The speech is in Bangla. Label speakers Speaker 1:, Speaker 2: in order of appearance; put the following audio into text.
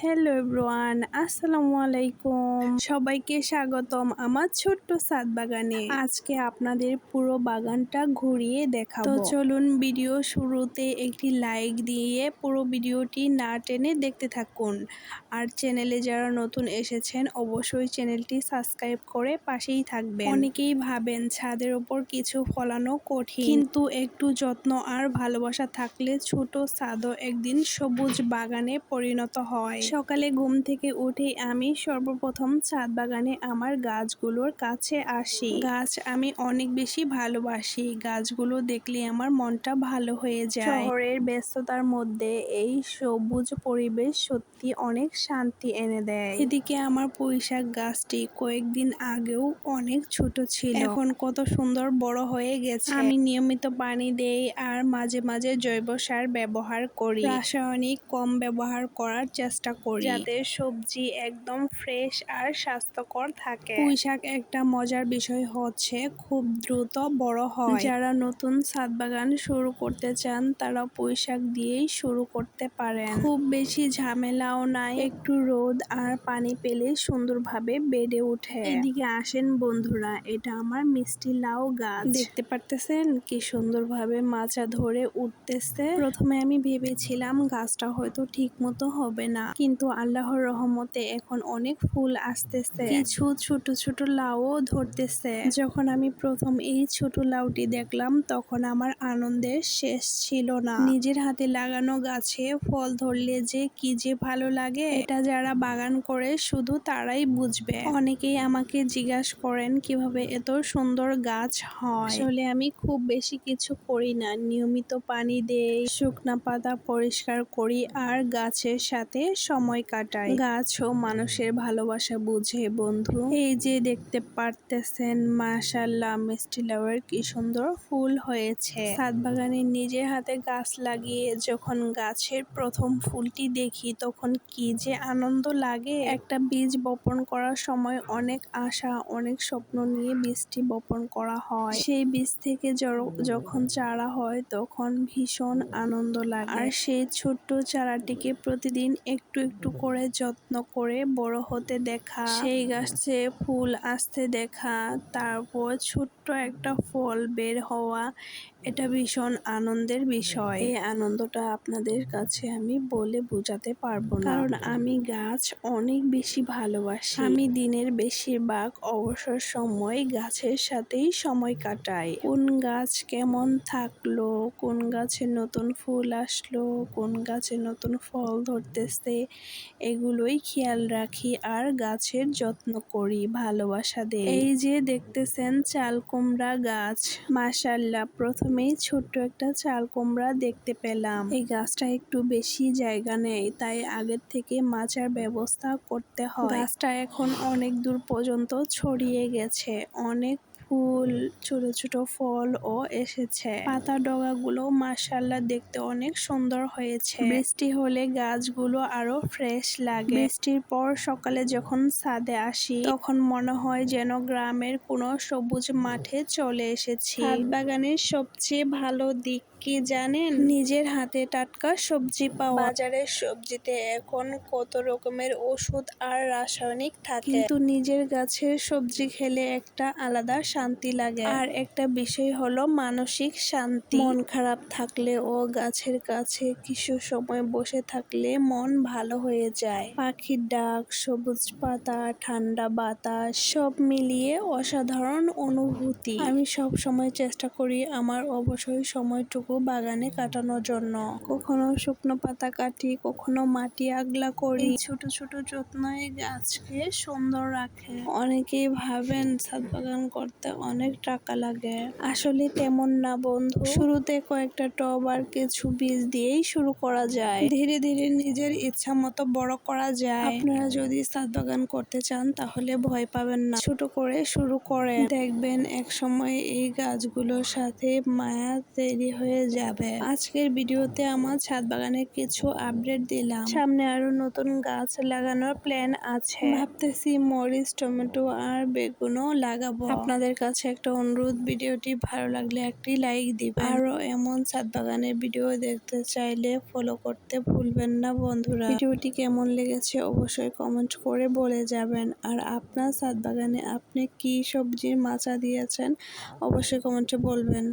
Speaker 1: হ্যালো এভরিওয়ান, আসসালামু আলাইকুম। সবাইকে স্বাগতম আমার ছোট্ট ছাদ বাগানে। আজকে আপনাদের পুরো বাগানটা ঘুরিয়ে দেখাবো। তো চলুন ভিডিও শুরুতে একটি লাইক দিয়ে পুরো ভিডিওটি না টেনে দেখতে থাকুন। আর চ্যানেলে যারা নতুন এসেছেন অবশ্যই চ্যানেলটি সাবস্ক্রাইব করে পাশেই থাকবেন। অনেকেই ভাবেন ছাদের ওপর কিছু ফলানো কঠিন, কিন্তু একটু যত্ন আর ভালোবাসা থাকলে ছোট ছাদও একদিন সবুজ বাগানে পরিণত হয়। সকালে ঘুম থেকে উঠে আমি সর্বপ্রথম ছাদ বাগানে আমার গাছগুলোর কাছে আসি। গাছ আমি অনেক বেশি ভালোবাসি। গাছগুলো দেখলে আমার মনটা ভালো হয়ে যায়। শহরের ব্যস্ততার মধ্যে এই সবুজ পরিবেশ সত্যি অনেক শান্তি এনে দেয়। এদিকে আমার পুঁইশাক গাছটি কয়েকদিন আগেও অনেক ছোট ছিল, এখন কত সুন্দর বড় হয়ে গেছে। আমি নিয়মিত পানি দেই আর মাঝে মাঝে জৈব সার ব্যবহার করি। রাসায়নিক কম ব্যবহার করার চেষ্টা করি যাতে সবজি একদম ফ্রেশ আর স্বাস্থ্যকর থাকে। পুঁইশাক একটা মজার বিষয় হচ্ছে খুব দ্রুত বড় হয়। যারা নতুন ছাদ বাগান শুরু করতে চান তারা পুঁইশাক দিয়েই শুরু করতে পারেন। খুব বেশি ঝামেলাও নাই, একটু রোদ আর পানি পেলে সুন্দরভাবে বেড়ে ওঠে। এদিকে আসেন বন্ধুরা, এটা আমার মিষ্টি লাউ গাছ। দেখতে পারতেছেন কি সুন্দরভাবে মাচা ধরে উঠতেছে। প্রথমে আমি ভেবেছিলাম গাছটা হয়তো ঠিক মতো হবে না, কিন্তু আল্লাহর রহমতে এখন অনেক ফুল আসতেছে, কিছু ছোট ছোট লাউও ধরতেছে। যখন আমি প্রথম এই ছোট লাউটি দেখলাম তখন আমার আনন্দের শেষ ছিল না। নিজের হাতে লাগানো গাছে ফল ধরলে যে কি যে ভালো লাগে, এটা যারা বাগান করে শুধু তারাই বুঝবে। অনেকেই আমাকে জিজ্ঞাসা করেন কিভাবে এত সুন্দর গাছ হয়। আসলে আমি খুব বেশি কিছু করি না, নিয়মিত পানি দেই, শুকনা পাতা পরিষ্কার করি আর গাছের সাথে সময় কাটাই। গাছও মানুষের ভালোবাসা বুঝে বন্ধু। এই যে দেখতে পারতেছেন মাশাআল্লাহ মিষ্টি লাউয়ের কি সুন্দর ফুল হয়েছে। ছাদ বাগানে নিজের হাতে গাছ লাগিয়ে যখন গাছের প্রথম ফুলটি দেখি তখন কি যে আনন্দ লাগে। একটা বীজ বপন করার সময় অনেক আশা অনেক স্বপ্ন নিয়ে বীজটি বপন করা হয়। সেই বীজ থেকে যখন চারা হয় তখন ভীষণ আনন্দ লাগে। আর সেই ছোট্ট চারাটিকে প্রতিদিন একটু একটু করে যত্ন করে বড় হতে দেখা, সেই গাছে ফুল আসতে দেখা, তারপর ছোট্ট একটা ফল বের হওয়া, এটা ভীষণ আনন্দের বিষয়। এই আনন্দটা আপনাদের কাছে আমি বলে বোঝাতে পারবো না, কারণ আমি গাছ অনেক বেশি ভালোবাসি। আমি দিনের বেশিরভাগ অবসর সময় গাছের সাথেই সময় কাটাই। কোন গাছ কেমন থাকলো, কোন গাছে নতুন ফুল আসলো, কোন গাছে নতুন ফল ধরতেছে, এগুলোই খেয়াল রাখি আর গাছের যত্ন করি, ভালোবাসা দেই। এই যে দেখতেছেন চাল কুমড়া গাছ, মাশাআল্লাহ প্রথমেই ছোট্ট একটা চাল কুমড়া দেখতে পেলাম। এই গাছটা একটু বেশি জায়গা নেয়, তাই আগের থেকে মাচার ব্যবস্থা করতে হয়। গাছটা এখন অনেক দূর পর্যন্ত ছড়িয়ে গেছে, অনেক ফুল ছোট ছোট ফলও এসেছে। পাতা ডগাগুলো মাশাআল্লাহ দেখতে অনেক সুন্দর হয়েছে। বৃষ্টি হলে গাছগুলো আরো ফ্রেশ লাগে। বৃষ্টির পর সকালে যখন ছাদে আসি তখন মনে হয় যেন গ্রামের কোনো সবুজ মাঠে চলে এসেছি। ছাদ বাগানের সবচেয়ে ভালো দিক কি জানেন? নিজের হাতে টাটকা সবজি পাওয়া। বাজারের সবজিতে এখন কত রকমের ওষুধ আর রাসায়নিক থাকে, কিন্তু নিজের গাছের সবজি খেলে একটা আলাদা শান্তি লাগে। আর একটা বিষয় হলো মানসিক শান্তি। মন খারাপ থাকলে ও গাছের কাছে কিছু সময় বসে থাকলে মন ভালো হয়ে যায়। পাখির ডাক, সবুজ পাতা, ঠান্ডা বাতাস, সব মিলিয়ে অসাধারণ অনুভূতি। আমি সব সময় চেষ্টা করি আমার অবসর সময়টুকু বাগানে কাটানোর জন্য। কখনো শুকনো পাতা কাটি, কখনো মাটি আগলা করি। ছোট ছোট যত্ন এই গাছকে সুন্দর রাখে। অনেকেই ভাবেন ছাদ বাগান করতে অনেক টাকা লাগে, আসলে তেমন না বন্ধু। শুরুতে কয়েকটা টব আর কিছু বীজ দিয়েই শুরু করা যায়, ধীরে ধীরে নিজের ইচ্ছা মতো বড় করা যায়। আপনারা যদি ছাদ বাগান করতে চান তাহলে ভয় পাবেন না, ছোট করে শুরু করেন, দেখবেন এক সময় এই গাছগুলোর সাথে মায়া তৈরি হয়ে হয়ে যাবে। আজকের ভিডিওতে আমার ছাদ বাগানের কিছু আপডেট দিলাম। সামনে আরো নতুন গাছ লাগানোর প্ল্যান আছে। ভাবতেছি মরিচ, টমেটো আর বেগুনও লাগাবো। আপনাদের কাছে একটা অনুরোধ, ভিডিওটি ভালো লাগলে একটি লাইক দিবেন। আরো এমন ছাদ বাগানের ভিডিও দেখতে চাইলে ফলো করতে ভুলবেন না বন্ধুরা। ভিডিওটি কেমন লেগেছে অবশ্যই কমেন্ট করে বলে যাবেন। আর আপনার ছাদ বাগানে আপনি কি সবজির মাচা দিয়েছেন অবশ্যই কমেন্টে বলবেন।